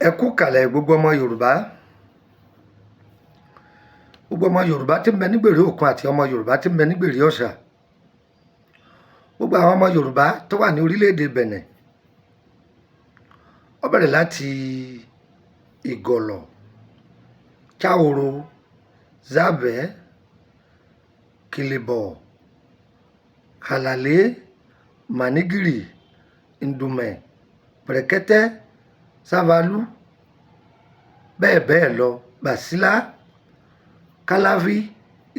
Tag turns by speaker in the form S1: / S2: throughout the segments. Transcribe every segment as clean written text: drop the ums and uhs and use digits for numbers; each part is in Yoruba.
S1: Ẹ kú kalẹ̀ gbogbo ọmọ Yorùbá tí ń bẹ ní gbèrè òkun àti ọmọ Yorùbá tí ń bẹ ní gbèrè ọ̀sà, gbogbo àwọn ọmọ Yorùbá tó wà ní orílẹ̀-èdè Benin. Ó bẹ̀rẹ̀ láti Ìgọ̀lọ̀, Cháoro, Zábẹ́, Kìlìbọ̀, Hàlàlé, Mànígìrì, Ndùmẹ̀, Pẹ̀rẹ̀kẹ́tẹ́, Sávalú, bẹ́ẹ̀ bẹ́ẹ̀ lọ, Bàsílá, Káláví,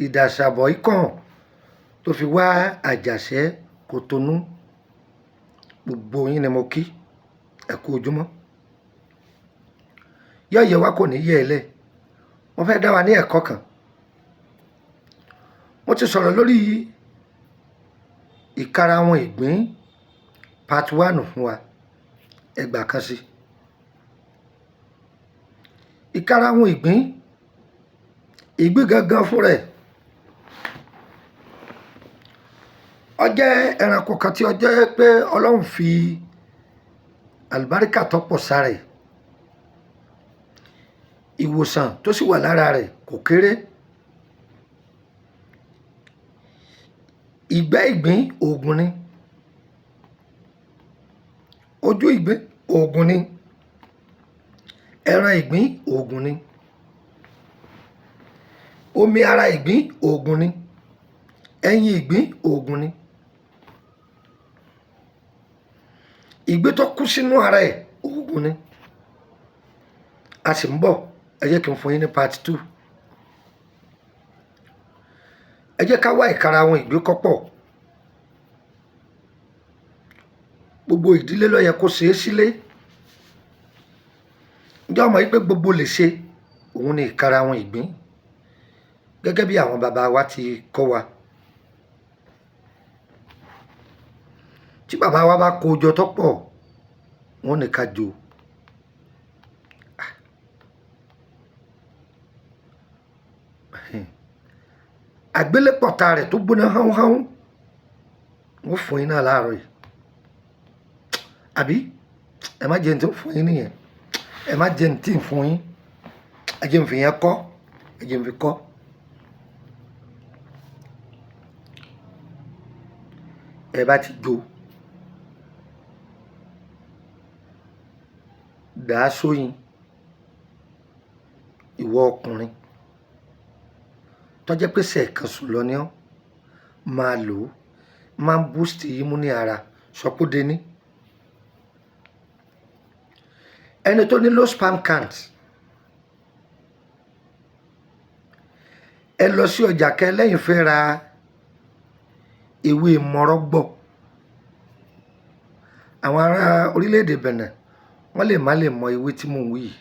S1: Ìdàṣàbọ̀ Ìkàn tó fi wá Àjàṣẹ́, Kòtónú. Gbogbo yín ni mo kí, ẹ kú ojúmọ́. Yọ̀yẹ̀ wa kò ní yẹ̀ ẹ́ lẹ̀. Mo fẹ́ dá wa ní ẹ̀kọ́ kan. Mo ti sọ̀rọ̀ lórí Ìkarahun Ìgbín part 1 fún wa, ẹgbà kan sí. Ìkarahun Ìgbín gangan fún rẹ̀, ó jẹ́ ẹranko kan tí ó jẹ́ pé Ọlọ́run fi àlùbáríkà tó pọ̀ sára rẹ̀, ìwòsàn tó sì wà lára rẹ̀ kò kéré. Ìgbẹ́ ìgbín oògùn ni, ojú ìgbín oògùn ni, ẹran ìgbín oògùn ni, omi ara ìgbín oògùn ni, ẹyin ìgbín oògùn ni, ìgbín tó kú sínú ara ẹ̀ oògùn ni. A sì ń bọ̀, ẹ jẹ́ kí n fún yín ní part 2. Ẹ jẹ́ ká wá ìkarahun ìgbín kọ́pọ̀. Gbogbo ìdílé ló yẹ kó ṣe é sílé. Ǹjẹ́ o mọ̀ wípé gbogbo lè ṣe òun ni ìkarahun ìgbín, gẹ́gẹ́ bí àwọn bàbá wa ti kọ́ wa. Tí bàbá wa bá kó jọ tó pọ̀, wọ́n ní ká jó. Àgbélépọ̀ta rẹ̀ tó gbóná háúnháún wọ́n fún yín náà láàárọ̀ yìí, àbí ẹ má jẹ́ ní tí ń fún yín nìyẹn, ẹ má jẹ́ ní tí ń fún yín, ẹ jẹ́ ń fi yẹn kọ́, ẹ jẹ́ ń fi kọ́. Ẹ bá ti jó, dà á sóyin. Ìwọ ọkùnrin tó jẹ́ pé sẹ̀kan sùn lọ ni ọ́, máa lò ó, máa ń boost imú ní ara, sọpọ́dé ní. Ẹni tó ní low sperm count, ẹ lọ sí ọjà kẹ́ lẹ́yìn fẹ́ ra ewé mọ́rọ́gbọ̀. Àwọn ará orílẹ̀-èdè Benin wọ́n lè má lè mọ ewé tí mò ń wí yìí.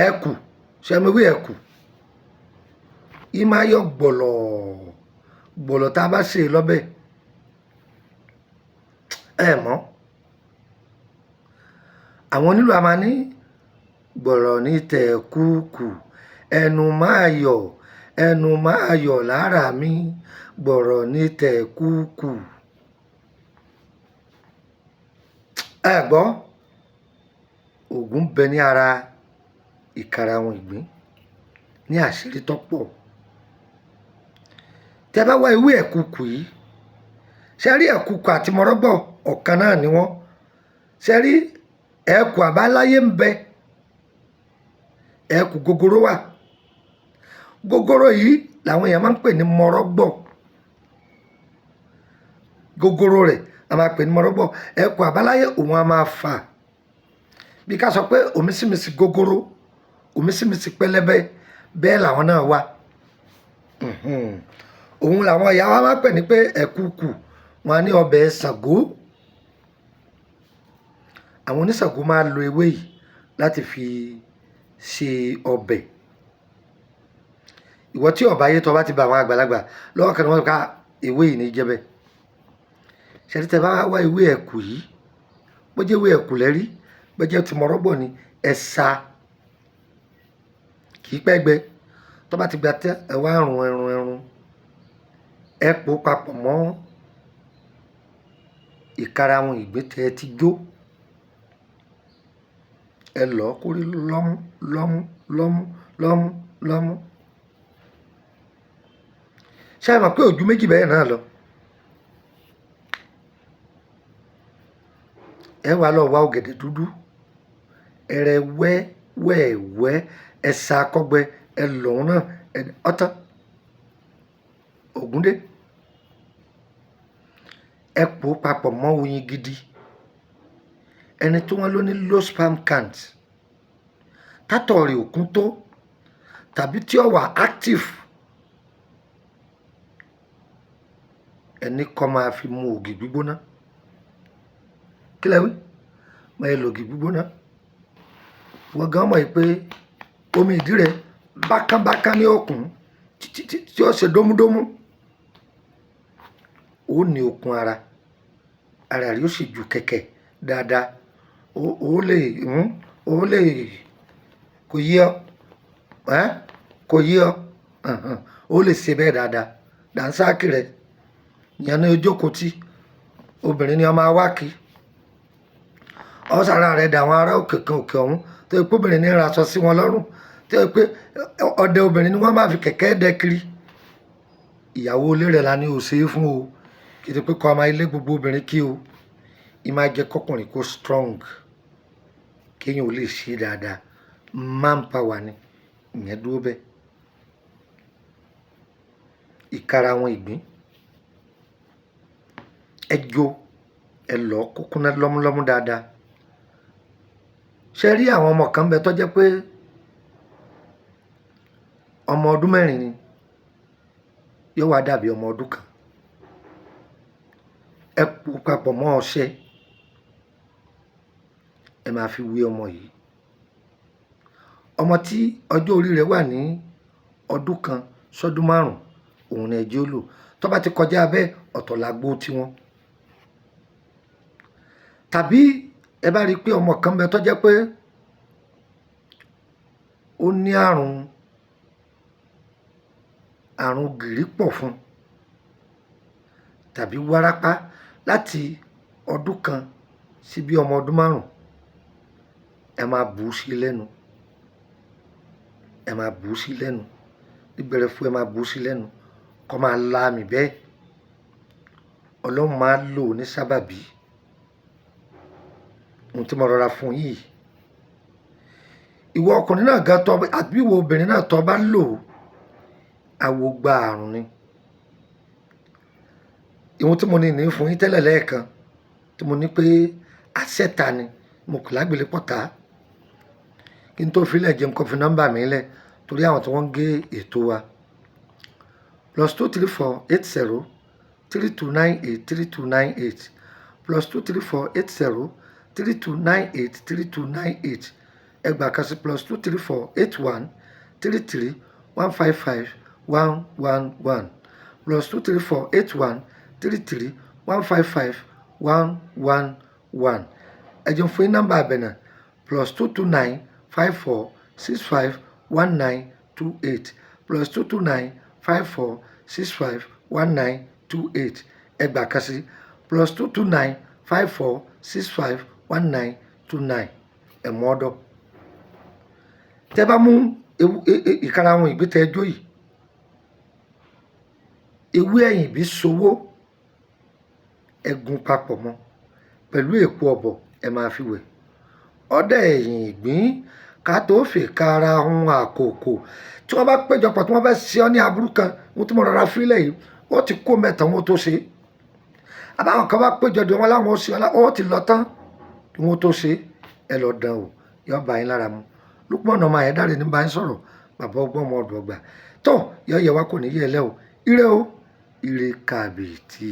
S1: Ẹ̀kù, ṣé ẹ mọ ewé ẹ̀kù? Yìí máa yọ gbọ̀lọ̀ tá a bá ṣe lọ́bẹ̀. Ẹ mọ̀, àwọn onílù a máa ní gbọ̀rọ̀ ní tẹ̀kùkù, ẹnu máa yọ̀ lára mi, gbọ̀rọ̀ ní tẹ̀kùkù. Ẹ gbọ́, ògùn bẹ ní ara ìkarahun ìgbín ní àṣírí tó pọ̀. Tẹ́ bá wá ewé ẹ̀kùkù yìí, ṣe rí ẹ̀kùkù àti mọ́rọ́gbọ̀ ọ̀kan náà ni wọ́n. Ṣe rí ẹ̀kù àbáláyé ń bẹ, ẹ̀kù gogoro wà. Gogoro yìí làwọn èèyàn máa ń pè ní mọ́rọ́gbọ̀. Gogoro rẹ̀ a máa pè ní mọ́rọ́gbọ̀. Ẹ̀kù àbáláyé òun a máa fà. Bí ká sọ pé òmísìmísì gogoro, òmísìmísì pẹlẹbẹ, bẹ́ẹ̀ làwọn náà wà. Òun làwọn ìyá wa máa pè ní pé ẹ̀kùkù, wọn á ní ọbẹ̀ Ṣàngó. Àwọn oníṣàngó máa lo ewé yìí láti fi ṣe ọbẹ̀. Ìwọ tí ó bá yé tó bá ti bá àwọn àgbàlagbà lọ́wọ́ kan wọ́n ká ewé yìí ní jẹ́bẹ̀. Ṣé rí tẹ́ bá wá ewé ẹ̀kù yìí, bó jẹ́ ewé ẹ̀kù lẹ́rí, bó jẹ́ ti mọ́rọ́gbọ̀ ni, ẹ sa, kì í pẹ́ gbẹ. Tó bá ti gbà tẹ́, ẹ wá run, ẹ pò papọ̀ mọ́ ìkarahun ìgbín tẹ́ ẹ ti jó. ẹ lọ kó rí lọ́mú lọ́mú lọ́mú lọ́mú lọ́mú. ṣé ẹ mọ̀ pé ojú méjì bẹ́ẹ̀ náà lọ? ẹ wá lọ wá ọ̀gẹ̀dẹ̀ dúdú ẹrẹ wẹ́wẹ́wẹ́ ẹ sa akọgbẹ ẹ lòun náà ọtán ògúndé ẹ pò papọ̀ mọ́ oyin gidi ẹni tí wọ́n ló ní low sperm count tátọ̀ rẹ̀ òkun tó tàbí tí ó wà active ẹni kọ́ máa fi mu ògì gbígbóná kí lẹ wí máa lo ògì gbígbóná wọ́n gan mọ̀ pé omi ìdí rẹ̀ bákánbákán ní òkun tí ó ṣe dómúdómú ó ní okun ara rẹ̀ ó sì ju kẹ̀kẹ́ dáadáa ó lè kò yí ọ kò yí ọ ó lè ṣe bẹ́ẹ̀ dáadáa dànsáàkì rẹ̀ yẹn ní ojókòó tí obìnrin ni ọmọ awáki ọ̀sára rẹ̀ dà àwọn ará òkè kan òkè ọ̀hún tó yẹ pé obìnrin ní raṣọ sí wọn lọ́rùn tó yẹ pé ọdẹ obìnrin ni wọ́n máa fi kẹ̀kẹ́ dẹ kiri ìyàwó ilé rẹ̀ la ní ò ṣe é fún o kì í ti pé kọ́ ọmọ ilé gbogbo obìnrin kí o ì máa jẹ́ kọkùnrin kó strong kéèyàn ò lè ṣe dáadáa manpower ni ìyẹn dúró bẹ́ẹ̀. Ìkarahun ìgbín ẹ jó ẹ lọ kó kúnná lọ́múlọ́mú dáadáa. ṣe rí àwọn ọmọ kan bẹ tó jẹ́ pé ọmọ ọdún mẹ́rin ni yóò wá dàbí ọmọ ọdún kan ẹ pò papọ̀ mọ́ ọṣẹ ẹ máa fi wé ọmọ yìí. ọmọ tí ọjọ́ orí rẹ̀ wà ní ọdún kan sọ́dún márùn-ún òun ni ẹjẹ́ ó lò tó bá ti kọjá bẹ́ẹ̀ ọ̀tọ̀ làgbó tiwọn. tàbí ẹ bá rí i pé ọmọ kan bẹ tó jẹ́ pé ó ní àrùn gìrì pọ̀ fún tàbí wárápá láti ọdún kan sí bí ọmọ ọdún márùn-ún ẹ máa bù ú sí lẹ́nu ẹ máa bù ú sí lẹ́nu níbẹ̀rẹ̀ fún ẹ máa bù ú sí lẹ́nu kó máa la àmì bẹ́ẹ̀ ọlọ́run máa lò ní sábàbí ohun tí mo rọra fún yìí. ìwọ ọkùnrin náà ga tọ́ àbí ìwọ obìnrin náà tọ́ bá lò àwo gba àrùn ni. ìwọ̀n tí mo ní fún yín tẹ́lẹ̀ lẹ́ẹ̀kan tí mo ní pé àṣẹta ni mo kò lágbèlé pọ̀tá kí n tó filẹ̀ jẹun kó fi nọ́mbà mi lẹ̀ torí àwọn tí wọ́n ń gé ètò wa +23480 3298 3298 +23480 3298 3298 ẹgbàá kan sí +23481 33 155 111 +23481 33 155 111 ẹ jẹun fún yín nọ́mbà àbẹ̀nà +229 54 65 1928 +229 54 65 1928 ẹgbàá kan sí +229 54 65 1929 ẹ̀mú ọ̀dọ̀. tẹ́ bá mú ìkarahun ìgbín tẹ́ ẹjọ́ yìí ewé ẹ̀yìn bí sowó ẹ̀gún papọ̀ mọ́ pẹ̀lú èpo ọ̀bọ̀ ẹ máa fi wẹ̀ ọ̀dẹ ẹ̀yìn ìgbín ká tó fi karahun àkókò tí wọ́n bá péjọpọ̀ tí wọ́n fẹ́ ṣe ọ́ ní aburú kan wọ́n tí mo rọra fílẹ̀ yìí ó ti kó mẹ́ta wọn tó ṣe àbáwọn kan bá péjọ dé wọn láwọn ó ṣe ó ti lọ tán kí wọ́n tó ṣe ẹ lọ dán o yọ bá yín lára mu Lukman ọmọ Ayédáre ní bá yín sọ̀rọ̀ bàbá ọgbọ́n ọmọ ọdún ọgbà tó yọ yẹ wá kò ní yẹ ẹ lẹ́ o ire kàbìtì.